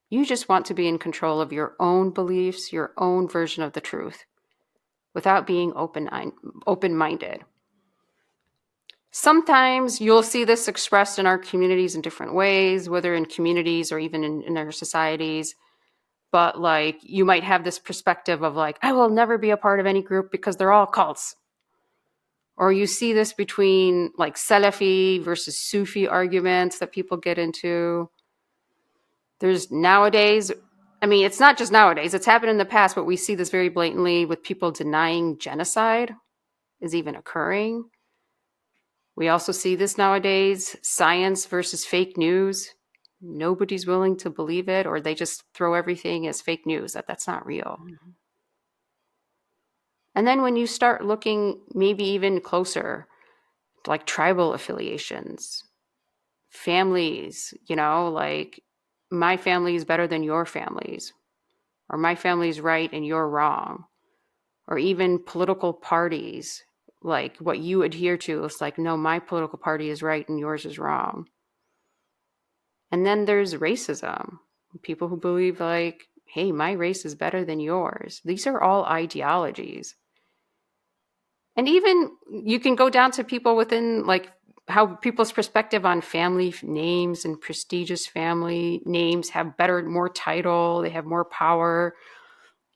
You just want to be in control of your own beliefs, your own version of the truth, without being open-minded. Sometimes you'll see this expressed in our communities in different ways, whether in communities or even in our societies. But like, you might have this perspective of like, I will never be a part of any group because they're all cults. Or you see this between like Salafi versus Sufi arguments that people get into. There's nowadays, I mean, it's not just nowadays, it's happened in the past, but we see this very blatantly with people denying genocide is even occurring. We also see this nowadays, science versus fake news. Nobody's willing to believe it, or they just throw everything as fake news, that's not real. Mm-hmm. And then when you start looking maybe even closer, like tribal affiliations, families, like my family is better than your families, or my family's right and you're wrong, or even political parties, like what you adhere to. It's like, no, my political party is right and yours is wrong. And then there's racism, people who believe like, hey, my race is better than yours. These are all ideologies. And even you can go down to people within like how people's perspective on family names and prestigious family names have more title, they have more power.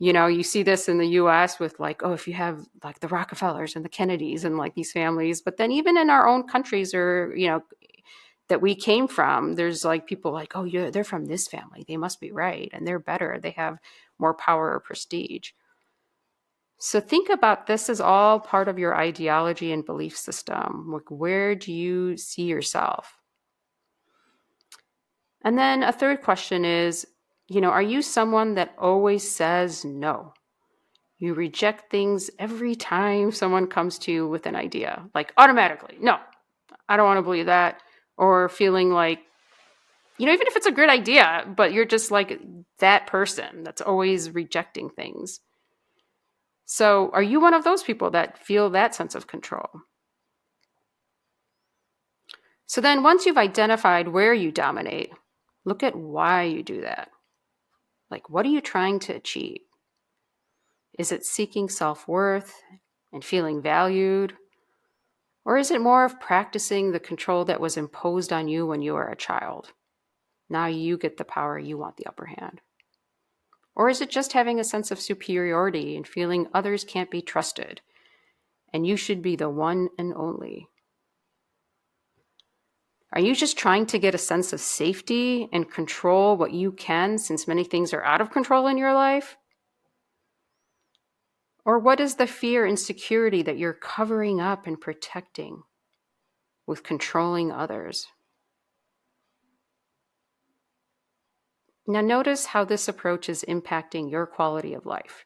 You see this in the US with like, oh, if you have like the Rockefellers and the Kennedys and like these families, but then even in our own countries or, that we came from, there's like people like, oh, yeah, they're from this family, they must be right. And they're better, they have more power or prestige. So think about this as all part of your ideology and belief system. Like, where do you see yourself? And then a third question is, are you someone that always says no? You reject things every time someone comes to you with an idea, like automatically, no, I don't want to believe that. Or feeling like even if it's a good idea, but you're just like that person that's always rejecting things. So are you one of those people that feel that sense of control? So then once you've identified where you dominate, look at why you do that. Like, what are you trying to achieve? Is it seeking self-worth and feeling valued? Or is it more of practicing the control that was imposed on you when you were a child? Now you get the power, you want the upper hand. Or is it just having a sense of superiority and feeling others can't be trusted and you should be the one and only? Are you just trying to get a sense of safety and control what you can, since many things are out of control in your life? Or what is the fear and insecurity that you're covering up and protecting with controlling others? Now notice how this approach is impacting your quality of life,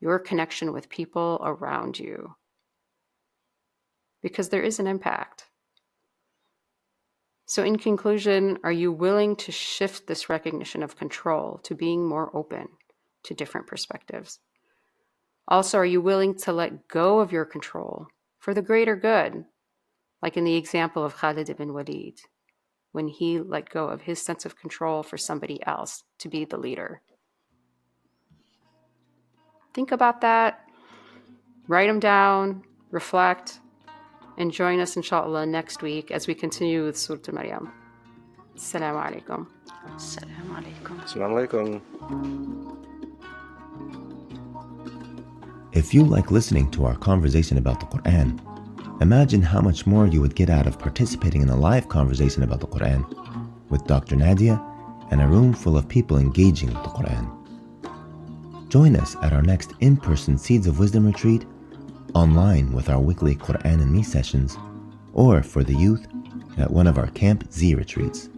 your connection with people around you. Because there is an impact. So in conclusion, are you willing to shift this recognition of control to being more open to different perspectives? Also, are you willing to let go of your control for the greater good? Like in the example of Khalid ibn Walid, when he let go of his sense of control for somebody else to be the leader. Think about that, write them down, reflect, and join us inshallah next week as we continue with Surah Maryam. Assalamu alaikum. Assalamu alaikum. Assalamu alaikum. If you like listening to our conversation about the Quran, imagine how much more you would get out of participating in a live conversation about the Quran with Dr. Nadia and a room full of people engaging with the Quran. Join us at our next in-person Seeds of Wisdom retreat, online with our weekly Quran and Me sessions, or for the youth at one of our Camp Z retreats.